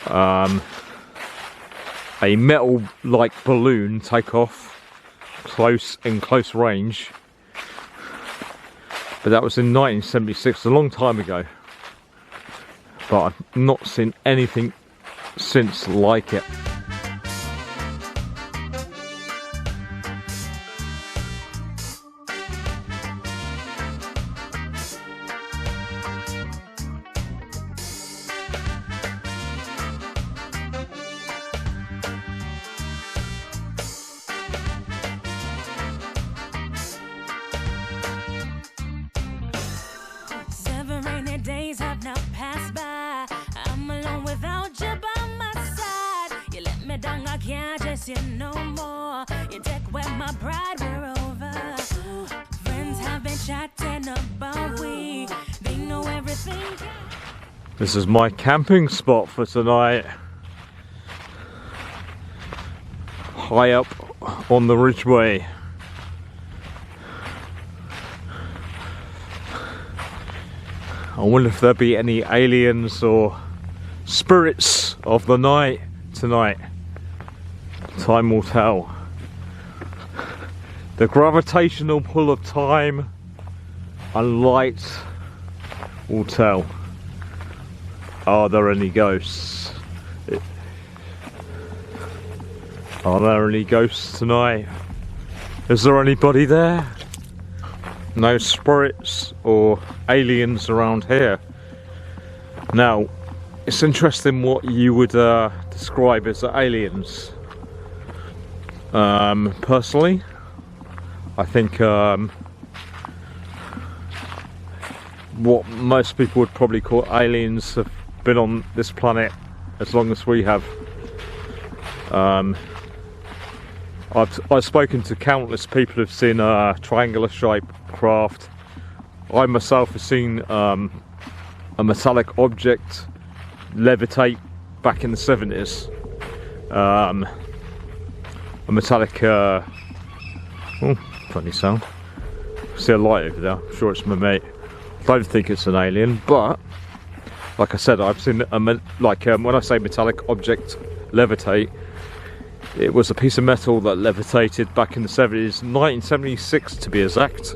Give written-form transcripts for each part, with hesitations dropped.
a metal-like balloon take off in close range. But that was in 1976, a long time ago. But I've not seen anything since like it. Days have now passed by. I'm alone without you by my side. You let me down, I can't chase you no more. You take away my pride, we're over. Friends have been chatting about we. They know everything. This is my camping spot for tonight. High up on the Ridgeway. I wonder if there'll be any aliens or spirits of the night tonight. Time will tell. The gravitational pull of time and light will tell. Are there any ghosts? Are there any ghosts tonight? Is there anybody there? No spirits or aliens around here. Now, it's interesting what you would describe as aliens. Personally, I think what most people would probably call aliens have been on this planet as long as we have. I've spoken to countless people who've seen a triangular shaped craft. I myself have seen a metallic object levitate back in the 70s. A metallic, oh, funny sound. See a light over there, I'm sure it's my mate. I don't think it's an alien, but like I said, I've seen when I say metallic object levitate, it was a piece of metal that levitated back in the 70s, 1976 to be exact.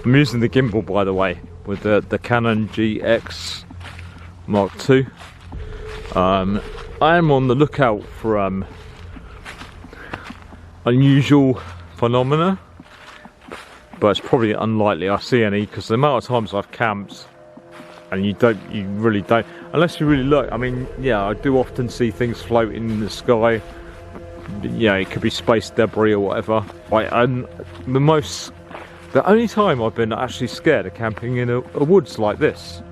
I'm using the gimbal, by the way, with the Canon GX Mark II. I am on the lookout for unusual phenomena, but it's probably unlikely I see any, because the amount of times I've camped, and you really don't, unless you really look. I mean, yeah, I do often see things floating in the sky. Yeah, it could be space debris or whatever. And the only time I've been actually scared of camping in a woods like this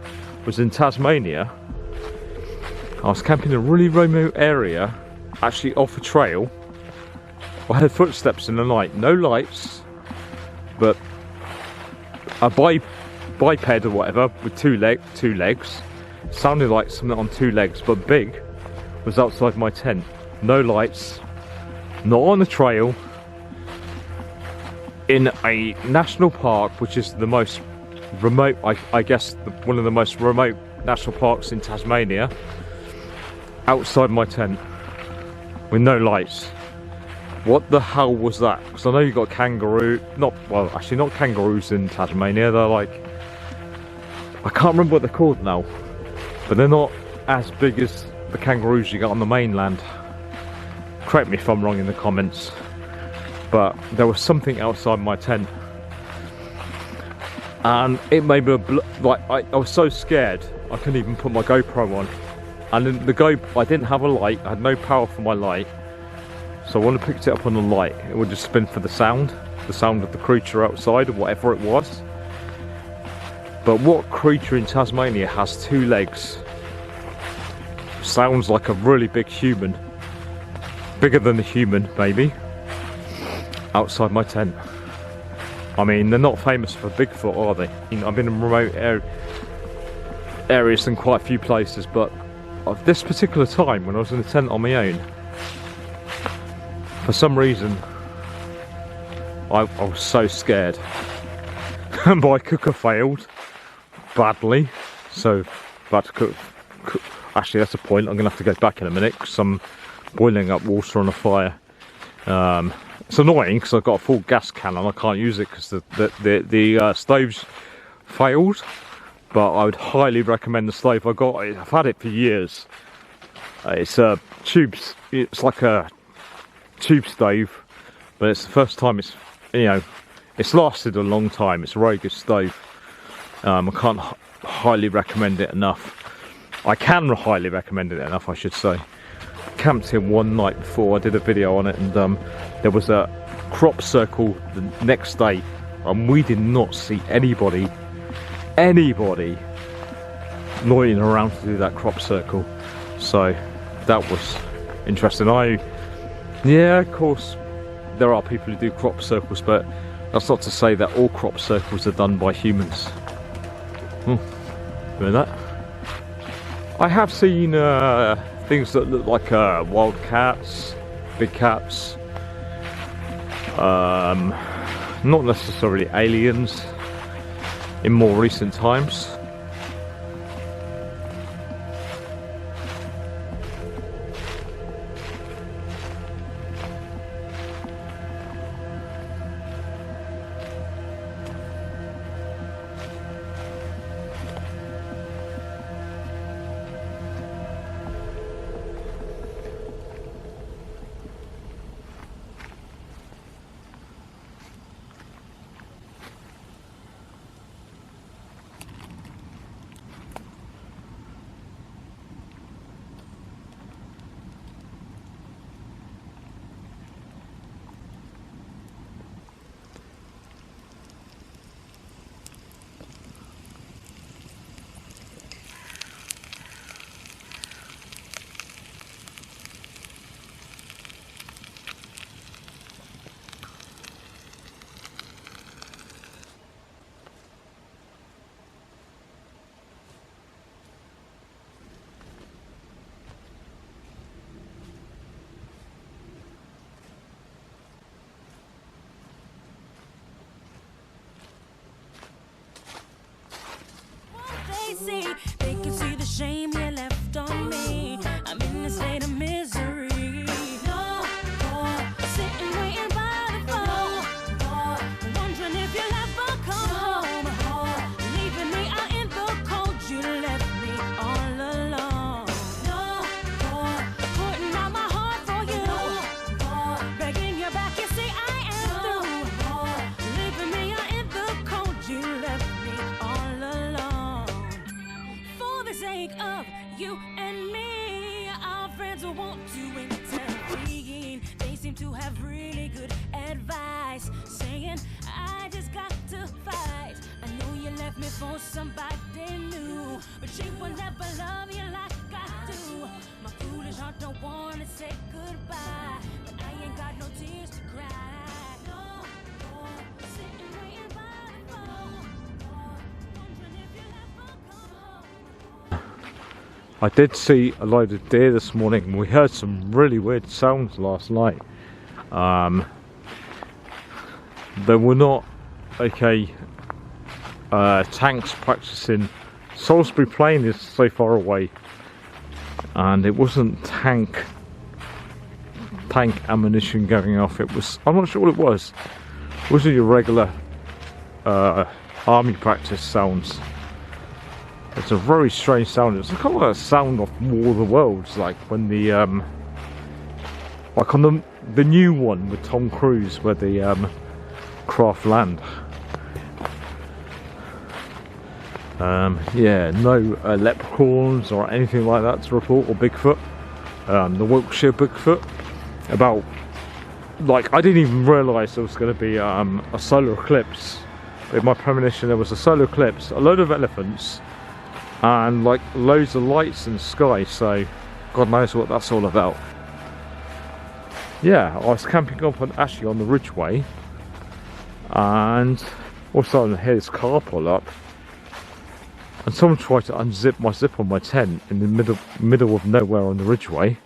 was in Tasmania. I was camping in a really remote area, actually off a trail. I heard footsteps in the night, no lights, but a biped or whatever with two legs, sounded like something on two legs but big, was outside my tent. No lights, not on the trail, in a national park, which is the most remote, I guess one of the most remote national parks in Tasmania, outside my tent with no lights. What the hell was that? Because I know you got kangaroo, not kangaroos in Tasmania, they're like, I can't remember what they're called now, but they're not as big as the kangaroos you get on the mainland. Correct me if I'm wrong in the comments, but there was something outside my tent, and it made me I was so scared I couldn't even put my GoPro on. And then I didn't have a light, I had no power for my light, so when I picked it up on the light, it would just spin for the sound of the creature outside or whatever it was. But what creature in Tasmania has two legs? Sounds like a really big human, bigger than a human maybe, outside my tent. I mean, they're not famous for Bigfoot, are they? You know, I've been in remote areas in quite a few places, but at this particular time when I was in a tent on my own, for some reason I was so scared. My cooker failed badly, so I had to cook actually that's a point. I'm gonna have to go back in a minute because I'm boiling up water on a fire. It's annoying because I've got a full gas can and I can't use it because the stove's failed. But I would highly recommend the stove I got. I've had it for years. It's a tubes. It's like a tube stove, but it's the first time it's, you know, it's lasted a long time. It's a very good stove. I can't highly recommend it enough. I can highly recommend it enough, I should say. Camped here one night before. I did a video on it, and there was a crop circle the next day, and we did not see anybody loitering around to do that crop circle. So that was interesting. Yeah, of course there are people who do crop circles, but that's not to say that all crop circles are done by humans. Remember that? I have seen things that look like wild cats, big cats, not necessarily aliens in more recent times. They can see the shame you left on me. I'm in a state of misery. No more sitting waiting by the phone, wondering if you'll ever come home. Leaving me out in the cold, you left me all alone. No more putting out my heart for you, begging you back. You see I am through. Leaving me out in the cold, you left me all alone. For the sake of you and me, our friends will want to intervene. They seem to have really good advice, saying I just got to fight. I know you left me for somebody new, but she will never love you like I do. My foolish heart don't want to say goodbye, but I ain't got no tears to cry. No more sitting waiting by the phone, wondering if you'll ever come home. I did see a load of deer this morning. We heard some really weird sounds last night. There were not tanks practicing. Salisbury Plain is so far away, and it wasn't tank ammunition going off. It was, I'm not sure what it was. It wasn't your regular army practice sounds. It's a very strange sound. It's kind of like a sound of War of the Worlds, like when the like on the new one with Tom Cruise, where the craft land. Yeah, no leprechauns or anything like that to report, or Bigfoot. The Wiltshire Bigfoot. About, like, I didn't even realise there was going to be a solar eclipse. In my premonition, there was a solar eclipse, a load of elephants, and like loads of lights in the sky. So God knows what that's all about. Yeah, I was camping up actually on the Ridgeway, and also I hear this car pull up, and someone tried to unzip my zip on my tent in the middle of nowhere on the Ridgeway.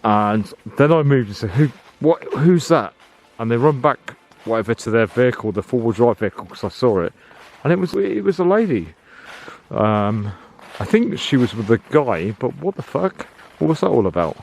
And then I moved and said, who's that? And they run back whatever to their vehicle, the four-wheel drive vehicle, because I saw it, and it was a lady. I think she was with the guy, but what the fuck? What was that all about?